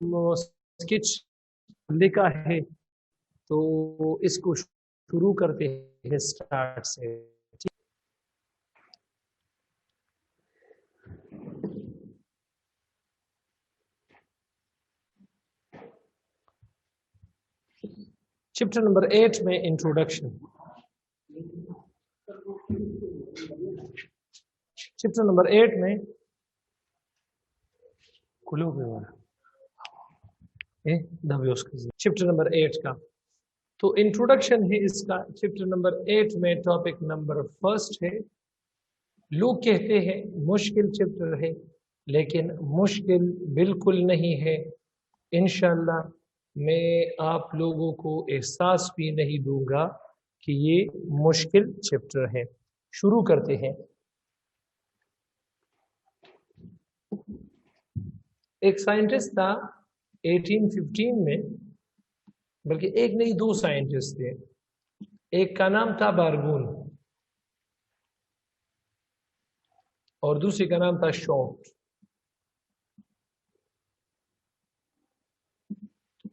Sketch लिखा है, तो इसको शुरू करते हैं स्टार्ट से। चैप्टर नंबर 8 में इंट्रोडक्शन। चैप्टर नंबर 8 में चैप्टर नंबर 8 का तो इंट्रोडक्शन है इसका। चैप्टर नंबर 8 में टॉपिक नंबर फर्स्ट है। लोग कहते हैं मुश्किल चैप्टर है, लेकिन मुश्किल बिल्कुल नहीं है। इंशाल्लाह मैं आप लोगों को एहसास भी नहीं दूंगा कि ये मुश्किल चैप्टर है। शुरू करते हैं। एक साइंटिस्ट था 1815 में, बल्कि एक नहीं दो साइंटिस्ट थे। एक का नाम था बारगून और दूसरे का नाम था शॉर्ट।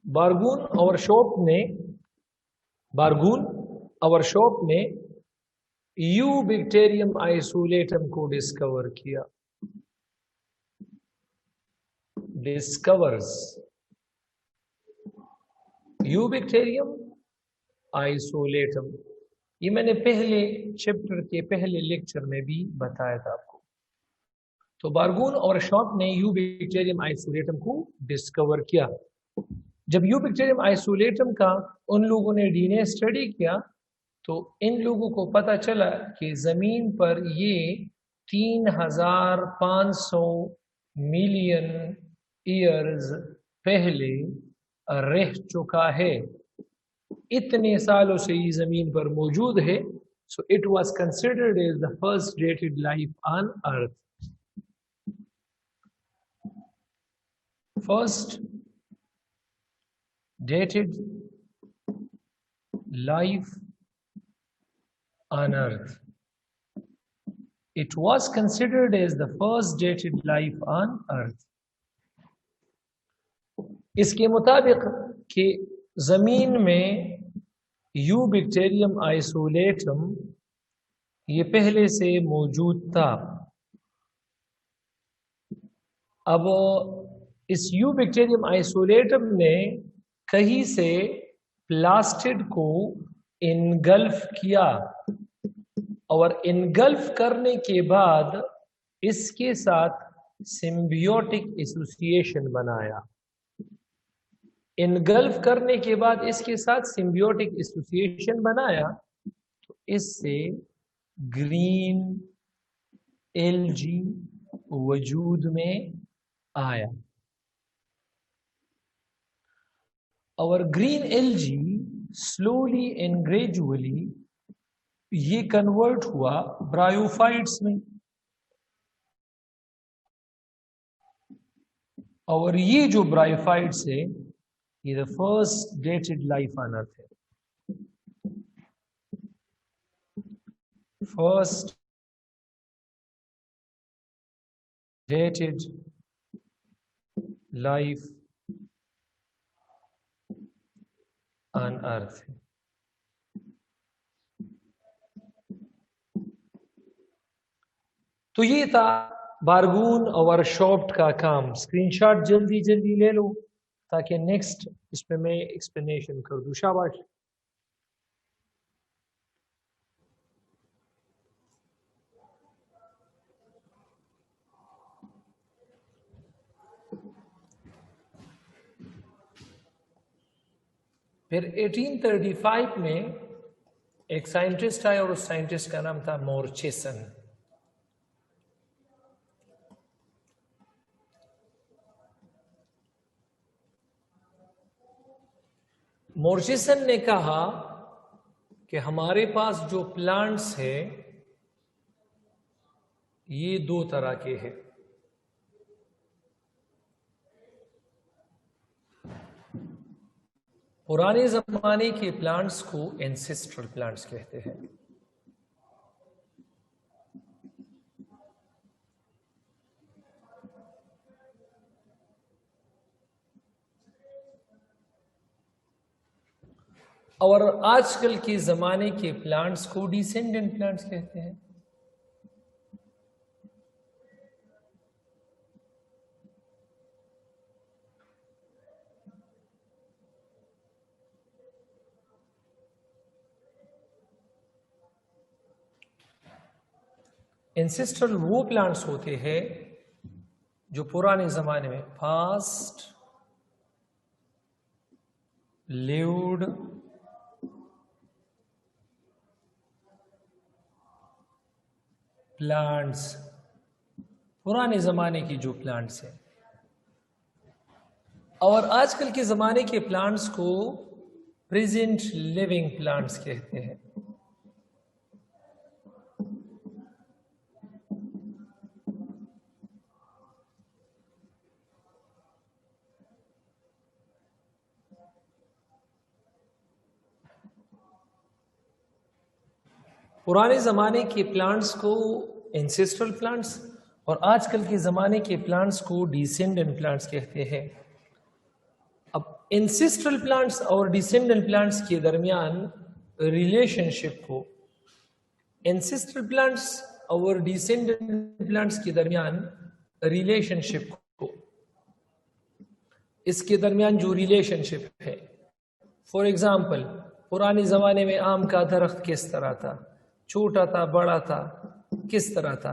बारगून और शॉर्ट ने यू बैक्टीरियम आइसोलेटम को डिस्कवर किया। डिस्कवर्स यू बैक्टीरियम आइसोलेटम। ये मैंने पहले चैप्टर के पहले लेक्चर में भी बताया था आपको। तो बारगून और शॉर्ट ने यू बैक्टीरियम आइसोलेटम को डिस्कवर किया। जब यू बैक्टीरियम आइसोलेटम का उन लोगों ने डीएनए स्टडी किया, तो इन लोगों को पता चला कि जमीन पर ये 3500 मिलियन ईयर्स पहले रह चुका है। इतने सालों से ये जमीन पर मौजूद है। So it was considered as the first dated life on earth. First dated life on earth. It was considered as the first dated life on earth. इसके मुताबिक कि जमीन में यू बैक्टीरियम आइसोलेटम ये पहले से मौजूद था। अब इस यू बैक्टीरियम आइसोलेटम ने कहीं से प्लास्टिड को इनगल्फ किया और इनगल्फ करने के बाद इसके साथ सिम्बियोटिक एसोसिएशन बनाया। इनगल्फ करने के बाद इसके साथ सिम्बियोटिक एसोसिएशन बनाया, तो इससे ग्रीन एल्गी वजूद में आया। और green algae slowly and gradually ये कन्वर्ट हुआ ब्रायोफाइट्स में, और ये जो ब्रायोफाइट्स है ये the first dated life on earth है। First dated life on earth है। तो ये था बारगून और शॉर्ट का काम। स्क्रीनशॉट जल्दी जल्दी ले लो ताकि नेक्स्ट इस पे मैं एक्सप्लेनेशन कर दूं। शाबाश। फिर 1835 में एक साइंटिस्ट आया और उस साइंटिस्ट का नाम था मोरचेसन। मोरचेसन ने कहा कि हमारे पास जो प्लांट्स है ये दो तरह के हैं। पुराने जमाने के प्लांट्स को एंसेस्ट्रल प्लांट्स कहते हैं। और आजकल के ज़माने के प्लांट्स को डिसेंडेंट प्लांट्स कहते हैं। एंसेस्ट्रल वो प्लांट्स होते हैं जो पुराने ज़माने में फास्ट लिव्ड प्लांट्स, पुराने ज़माने की जो प्लांट्स हैं। और आजकल के ज़माने के प्लांट्स को प्रेजेंट लिविंग प्लांट्स कहते हैं। पुराने ज़माने के प्लांट्स को एंसेस्ट्रल प्लांट्स और आजकल के ज़माने के प्लांट्स को डिसेंडेंट प्लांट्स कहते हैं। अब एंसेस्ट्रल प्लांट्स और डिसेंडेंट प्लांट्स के दरमियान रिलेशनशिप को, एंसेस्ट्रल प्लांट्स और डिसेंडेंट प्लांट्स के दरमियान रिलेशनशिप को, इसके दरमियान जो रिलेशनशिप है, फॉर एग्जाम्पल पुराने ज़माने में आम का दरख्त किस तरह था, छोटा था, बड़ा था, किस तरह था,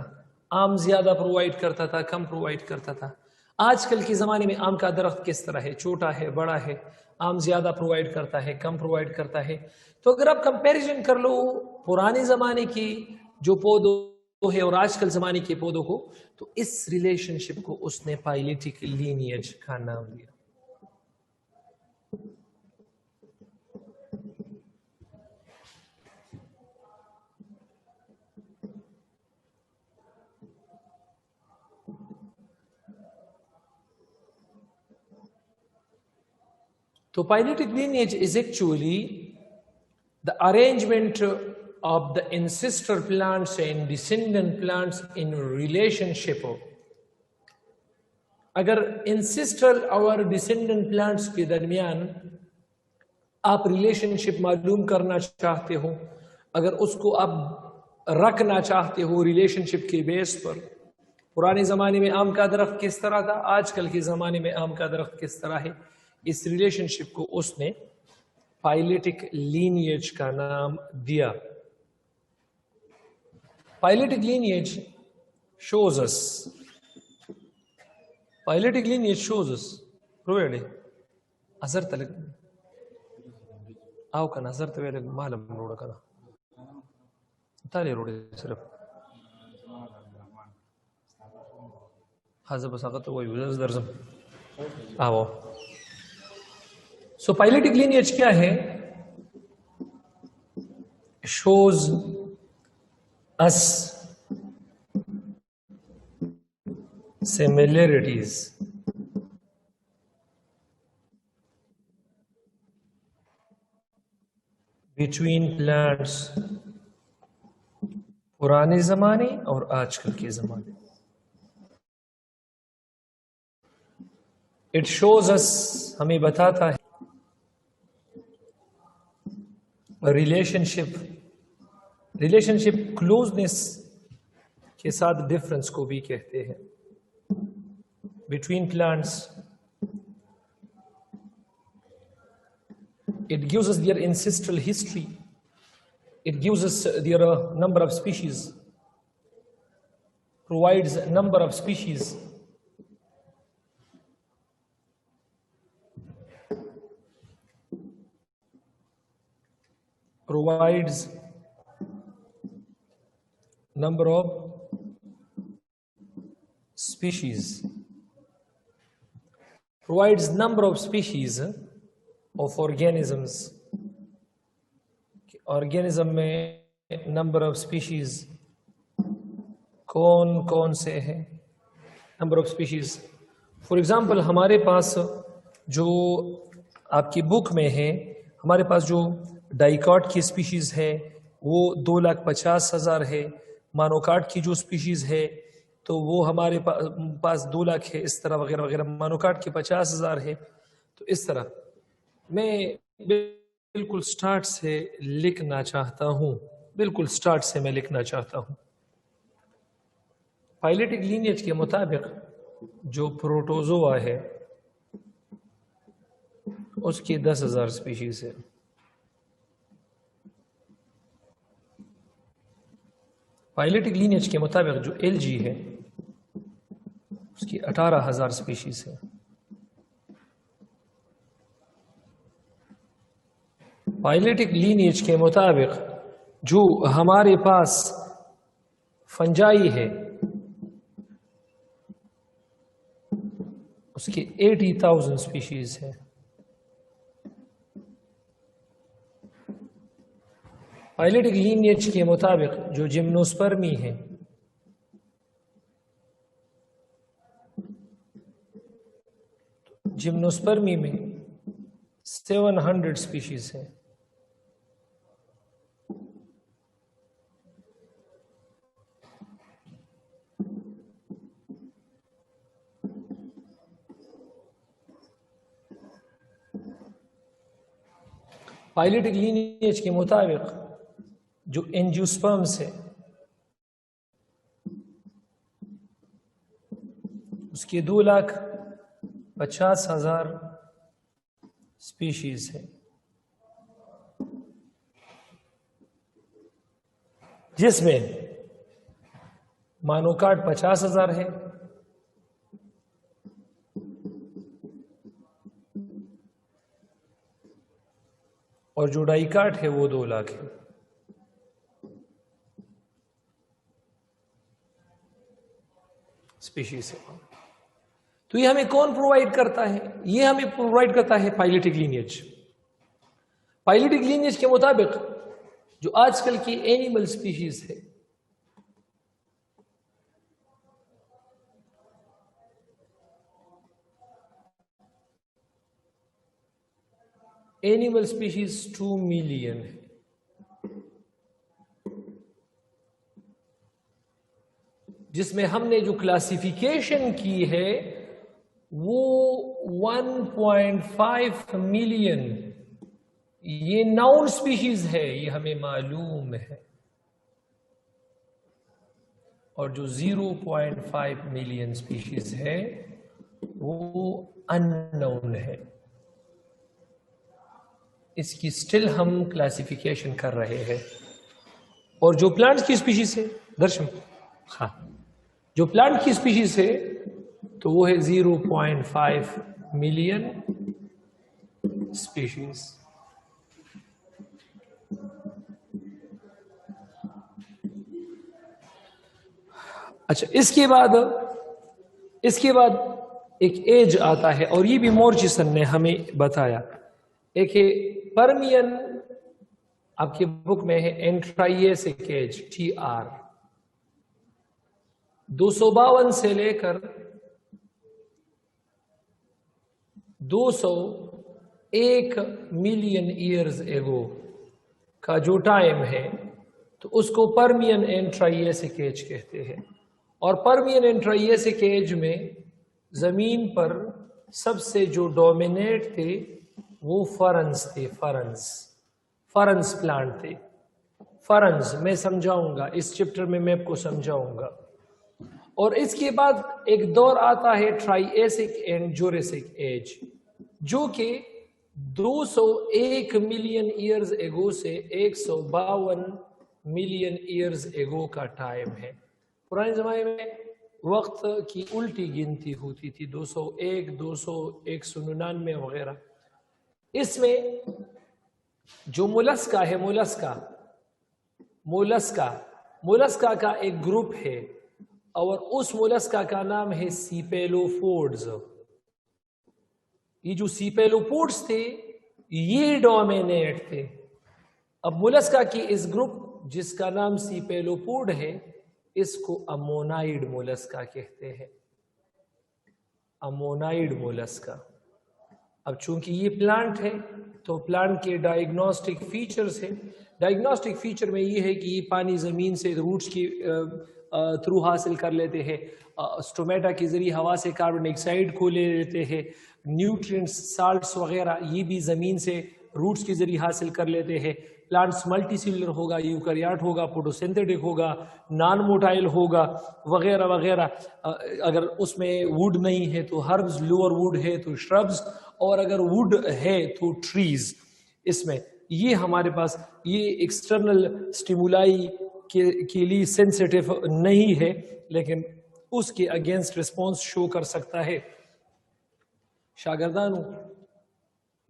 आम ज़्यादा प्रोवाइड करता था, कम प्रोवाइड करता था। आजकल के ज़माने में आम का दरख्त किस तरह है, छोटा है, बड़ा है, आम ज़्यादा प्रोवाइड करता है, कम प्रोवाइड करता है। तो अगर आप कंपैरिजन कर लो पुराने ज़माने की जो पौधों है और आजकल ज़माने के पौधों को, तो इस रिलेशनशिप को उसने फाइलेटिक लीनिएज का नाम दिया। So phyletic lineage is actually the arrangement of the ancestor plants and descendant plants in relationship. अगर ancestral और descendant plants के दरमियान आप रिलेशनशिप मालूम करना चाहते हो, अगर उसको आप रखना चाहते हो रिलेशनशिप के बेस पर, पुराने ज़माने में आम का दरख्त किस तरह था, आजकल के ज़माने में आम का दरख्त किस तरह है, इस रिलेशनशिप को उसने फाइलेटिक लीनिएज का नाम दिया। Phyletic lineage shows us, phyletic lineage shows us प्रोवेडे असर तलक आओ का नजर तो वेले मालूम रोड का ताले रोड सिर्फ हज़ब सक़त वो यूज़र्स दर्जम आओ। सो फाइलेटिक लीनिएज क्या है? shows us similarities between plants पुराने ज़माने और आजकल के ज़माने। It shows us, हमें बताता है रिलेशनशिप क्लोजनेस के साथ डिफरेंस को भी कहते हैं between plants. It gives us their ancestral history. It gives us their number of species, provides a number of species. Provides number of species, provides number of species of organisms. organism में number of species कौन कौन से हैं? number of species, for example हमारे पास जो आपकी book में है, हमारे पास जो डाइकॉट की स्पीशीज़ है वो 2,50,000 है। मानोकाट की जो स्पीशीज़ है तो वो हमारे पास 2 लाख है, इस तरह वगैरह वगैरह। मानोकाट की 50,000 है। तो इस तरह मैं बिल्कुल स्टार्ट से लिखना चाहता हूँ, बिल्कुल स्टार्ट से मैं लिखना चाहता हूँ। फाइलेटिक लीनिएज के मुताबिक जो प्रोटोजोआ है उसकी 10,000 स्पीशीज है। फाइलेटिक लीनिएज के मुताबिक जो एलजी है उसकी 18,000 स्पीशीज है। फाइलेटिक लीनिएज के मुताबिक जो हमारे पास फंजाई है उसकी 80,000 स्पीशीज है। फाइलेटिक लीनिएज के मुताबिक जो जिम्नोस्पर्मी है जिम्नोस्पर्मी में 700 स्पीशीज है। फाइलेटिक लीनिएज के मुताबिक जो एंजियोस्पर्म्स है उसकी 2,50,000 स्पीशीज है, जिसमें मानोकार्ड 50,000 है, और जो डाइकार्ड है वो 2 लाख है। स्पीशीज है। तो ये हमें कौन प्रोवाइड करता है? ये हमें प्रोवाइड करता है फाइलेटिक लीनिएज। फाइलेटिक लीनिएज के मुताबिक जो आजकल की एनिमल स्पीशीज है एनिमल स्पीशीज 2 मिलियन है। जिसमें हमने जो क्लासिफिकेशन की है वो 1.5 मिलियन ये नाउन स्पीशीज है, ये हमें मालूम है, और जो 0.5 मिलियन स्पीशीज है वो अननोन है। इसकी स्टिल हम क्लासिफिकेशन कर रहे हैं। और जो प्लांट्स की स्पीशीज है दर्शन, हाँ, जो प्लांट की स्पीशीज है तो वो है 0.5 मिलियन स्पीशीज। अच्छा, इसके बाद एक एज आता है, और ये भी मोर्चिसन ने हमें बताया। एक है परमियन, आपकी बुक में है एंट्राइएसिक एज TR, 252 से लेकर 201 मिलियन ईयर्स एगो का जो टाइम है तो उसको परमियन एंट्राइएसिक एज कहते हैं। और परमियन एंट्राइएसिक एज में जमीन पर सबसे जो डोमिनेट थे वो फरन्स थे। फरन्स प्लांट थे। फरन्स मैं समझाऊंगा, इस चैप्टर में मैं आपको समझाऊंगा। और इसके बाद एक दौर आता है ट्राइएसिक एंड जुरेसिक एज, जो कि 201 मिलियन ईयर्स एगो से 152 मिलियन ईयर्स एगो का टाइम है। पुराने ज़माने में वक्त की उल्टी गिनती होती थी, 201, 200, 199 वगैरह। इसमें जो मोलस्का है, मोलस्का का एक ग्रुप है, और उस मोलस्का का नाम है सीपेलोपोड्स। ये जो सीपेलोपोड्स थे ये डोमिनेट थे। अब मोलस्का की इस ग्रुप जिसका नाम सीपेलोपोड है, इसको अमोनाइड मोलस्का कहते हैं। अमोनाइड मोलस्का। अब चूंकि ये प्लांट है तो प्लांट के डायग्नोस्टिक फीचर्स है। डायग्नोस्टिक फीचर में ये है कि ये पानी ज़मीन से रूट्स की थ्रू हासिल कर लेते हैं, स्टोमेटा के ज़रिए हवा से कार्बन डाइऑक्साइड को ले लेते हैं, न्यूट्रिएंट्स, साल्ट्स वगैरह ये भी ज़मीन से रूट्स के जरिए हासिल कर लेते हैं। प्लांट्स मल्टीसेलुलर होगा, यूकैरियोट होगा, फोटोसिंथेटिक होगा, नॉन मोटाइल होगा, वगैरह वगैरह। अगर उसमें वुड नहीं है तो हर्ब्स, लोअर वुड है तो श्रब्स, और अगर वुड है तो ट्रीज। इसमें ये हमारे पास ये एक्सटर्नल स्टिमुलाई के लिए सेंसिटिव नहीं है, लेकिन उसके अगेंस्ट रिस्पॉन्स शो कर सकता है। शागिर्दानों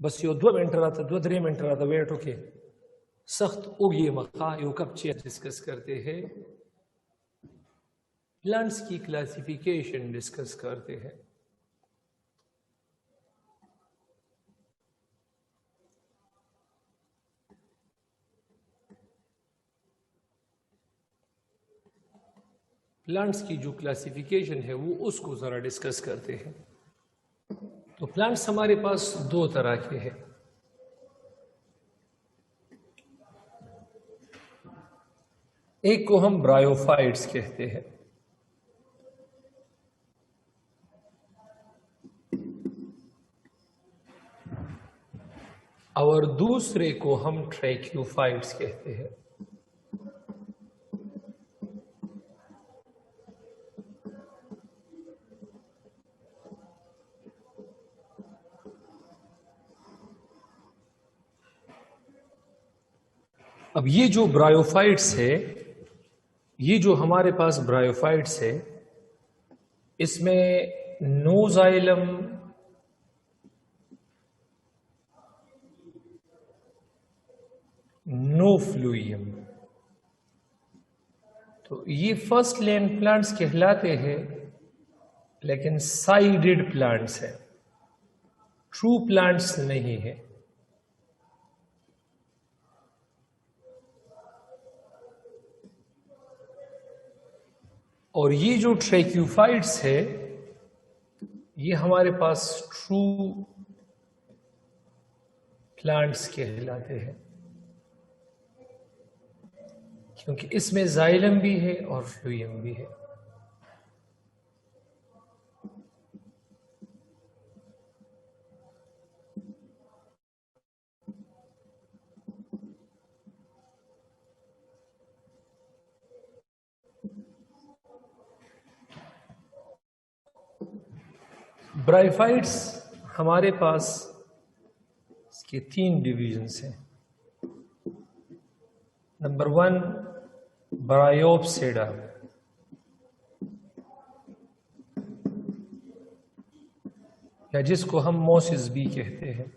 बस यो 2 मिनट रहा था, 2-3 मिनट रहा था, वेट ओके सख्त उगी मखा यो कब चेयर डिस्कस करते हैं, प्लांट्स की क्लासिफिकेशन डिस्कस करते हैं। प्लांट्स की जो क्लासिफिकेशन है वो उसको जरा डिस्कस करते हैं। तो प्लांट्स हमारे पास 2 तरह के हैं। एक को हम ब्रायोफाइट्स कहते हैं, और दूसरे को हम ट्रैक्योफाइट्स कहते हैं। अब ये जो ब्रायोफाइट्स है, ये जो हमारे पास ब्रायोफाइट्स है, इसमें नो जाइलम, नो फ्लूइयम। तो ये फर्स्ट लेन प्लांट्स कहलाते हैं, लेकिन साइडेड प्लांट्स हैं, ट्रू प्लांट्स नहीं है। और ये जो ट्रैक्योफाइट्स है, ये हमारे पास ट्रू प्लांट्स कहलाते हैं, क्योंकि इसमें जाइलम भी है और फ्लूइयम भी है। ब्रायोफाइट्स हमारे पास इसके 3 डिविजन्स हैं। नंबर 1 ब्रायोप्सिडा, या जिसको हम मोसिस भी कहते हैं।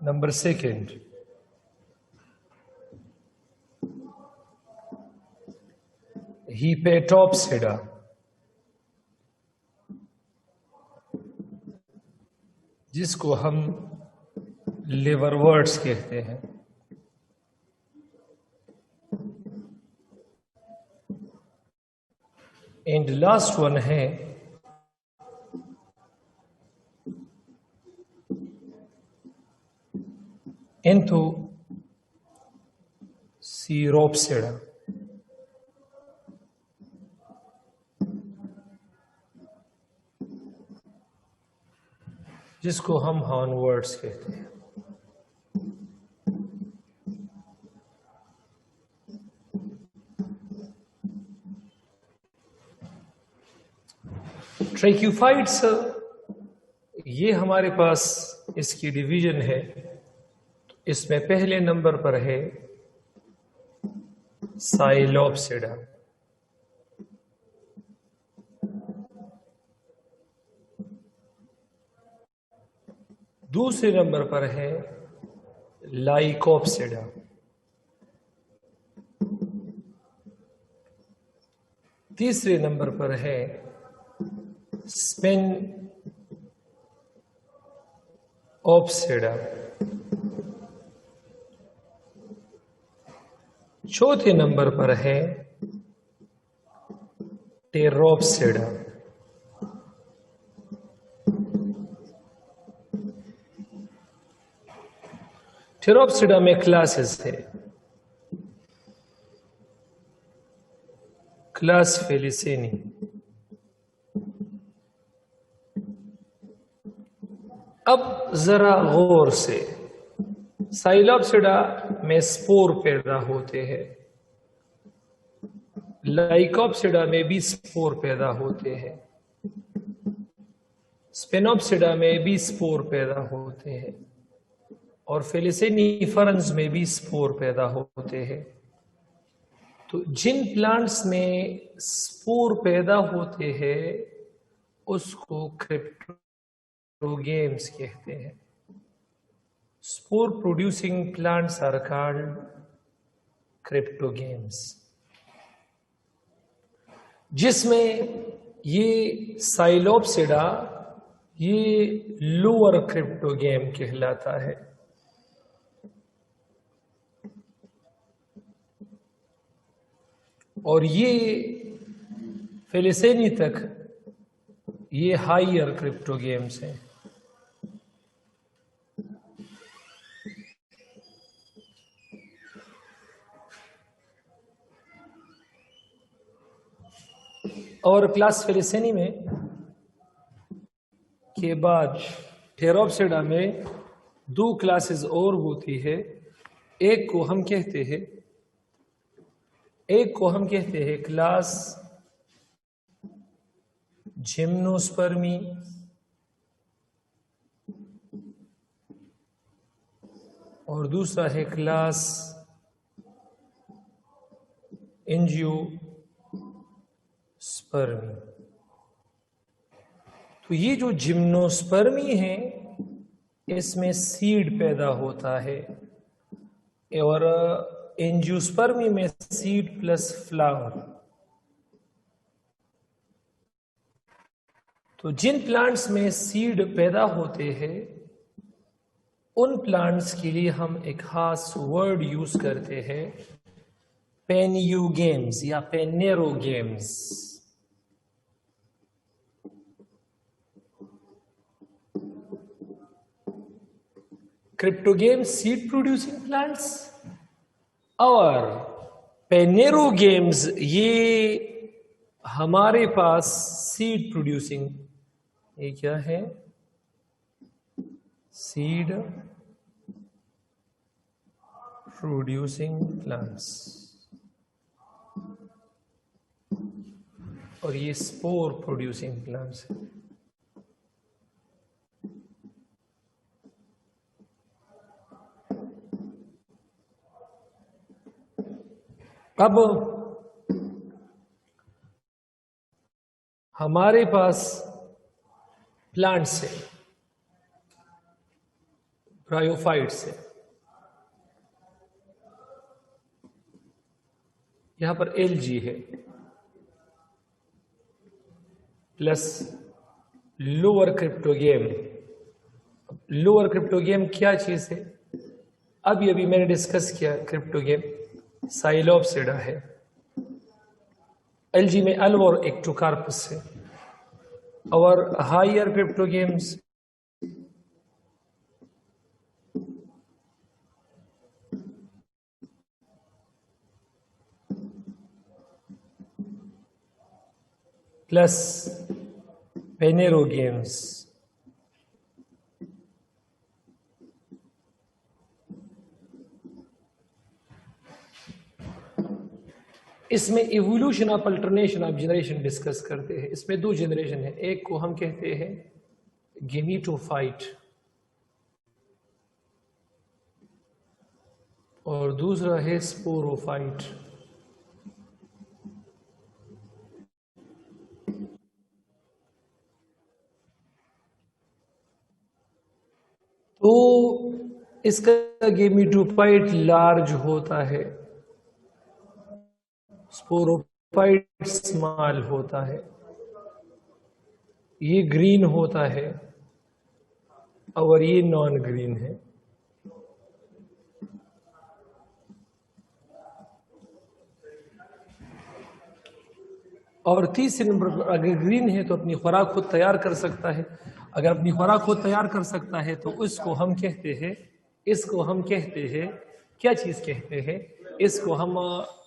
नंबर 2 हीपेटोप्सिडा, जिसको हम लिवरवर्ट्स कहते हैं। एंड लास्ट वन है एंथोसीरोप्सिडा, जिसको हम हॉर्नवर्ड्स कहते हैं। ट्रैक्योफाइट्स ये हमारे पास इसकी डिवीजन है। इसमें पहले नंबर पर है साइलोप्सिडा, दूसरे नंबर पर है लाइकोप्सिडा, तीसरे नंबर पर है स्पिनओप्सिडा, चौथे नंबर पर है टेरोप्सिडा। टेरोप्सिडा में क्लासेस है। क्लास फेलिसिनी, अब जरा गौर से, साइलोप्सिडा में स्पोर पैदा होते हैं, लाइकोप्सिडा में भी स्पोर पैदा होते हैं, स्पिनोप्सिडा में भी स्पोर पैदा होते हैं, और फेलिसेनिफरंस में भी स्पोर पैदा होते हैं। तो जिन प्लांट्स में स्पोर पैदा होते हैं उसको क्रिप्टोगेम्स कहते हैं। Spore producing plants are called cryptogams, जिसमें ये साइलोप्सिडा ये लोअर क्रिप्टोगेम कहलाता है। और ये फेलिसेनी तक ये हायर क्रिप्टोगेम्स हैं। और क्लास फेलिसेनी में के बाद थेरोप्सिडा में 2 क्लासेस और होती है। एक को हम कहते हैं क्लास जिम्नोस्पर्मी, और दूसरा है क्लास एंजियोस्पर्मी। तो ये जो जिम्नोस्पर्मी है इसमें सीड पैदा होता है, और एंजियोस्पर्मी में सीड प्लस फ्लावर। तो जिन प्लांट्स में सीड पैदा होते हैं उन प्लांट्स के लिए हम एक खास वर्ड यूज करते हैं, पेनियोगेम्स या पेनेरोगेम्स। क्रिप्टोगेम्स सीड प्रोड्यूसिंग प्लांट्स और पेनेरोगेम्स ये हमारे पास सीड प्रोड्यूसिंग, ये क्या है, सीड प्रोड्यूसिंग प्लांट्स, और ये स्पोर प्रोड्यूसिंग प्लांट्स है। अब हमारे पास प्लांट्स है, ब्रायोफाइट्स है। यहां पर एलजी है plus lower cryptogam. Lower cryptogam क्या चीज है, अभी मैंने डिस्कस किया। क्रिप्टोगेम साइलोप्सिडा है, एलजी में अल्वोर एक्टोकार्पस है, और हायर क्रिप्टोगेम्स प्लस पेनेरोगेम्स। इसमें evolution of alternation of generation discuss करते हैं। इसमें 2 जनरेशन है, एक को हम कहते हैं गेमीटोफाइट और दूसरा है स्पोरोफाइट। तो इसका गेमीटोफाइट लार्ज होता है, स्पोरोफाइट स्मॉल होता है। ये ग्रीन होता है और ये नॉन ग्रीन है। और तीसरे नंबर पर अगर ग्रीन है तो अपनी खुराक खुद तैयार कर सकता है। अगर अपनी खुराक खुद तैयार कर सकता है तो इसको हम कहते हैं क्या चीज कहते हैं, इसको हम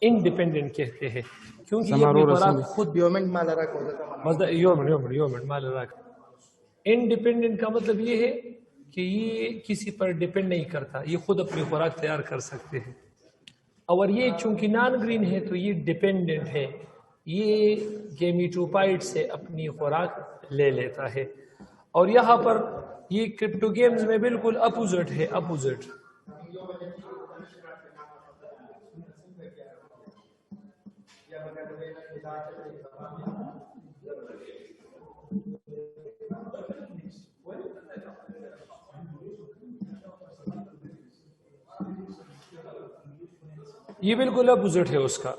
इंडिपेंडेंट कहते हैं, क्योंकि ये अपनी खुराक खुद इंडिपेंडेंट का मतलब ये है कि ये किसी पर डिपेंड नहीं करता, ये खुद अपनी खुराक तैयार कर सकते हैं। और ये चूंकि नॉन ग्रीन है तो ये डिपेंडेंट है, ये गेमेटोफाइट से अपनी खुराक ले लेता है। और यहाँ पर ये क्रिप्टोगेम्स में बिल्कुल अपोजिट है, अपोजिट। ये बिल्कुल अपोजिट है उसका,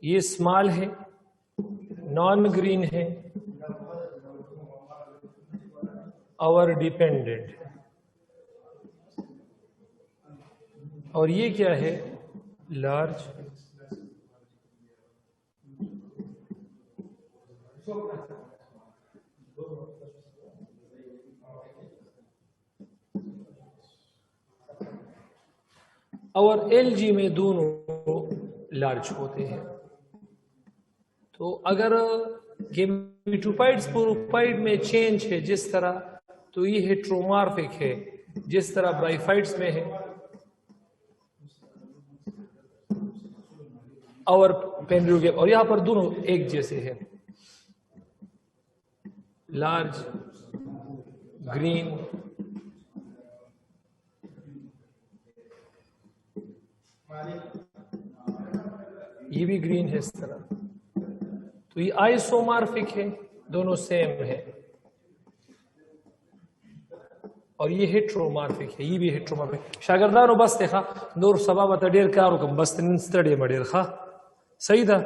ये स्मॉल है, नॉन ग्रीन है और डिपेंडेंट है। और ये क्या है, लार्ज। और एलजी में दोनों लार्ज होते हैं। तो अगर गेमेटोफाइट स्पोरोफाइट में चेंज है जिस तरह, तो ये हेट्रोमॉर्फिक है जिस तरह ब्राइफाइट्स में है। और पेंड्रोगेम, और यहां पर दोनों एक जैसे हैं, लार्ज ग्रीन। ये भी ग्रीन है इस तरह। तो ये आइसोमॉर्फिक है, दोनों सेम है। और ये हेट्रोमॉर्फिक है, ये भी हेट्रोमॉर्फिक। शागिर्दानो बस देखा नूर सबाबत डेर कारुकम बस निन स्टडी मडेर खा सही था।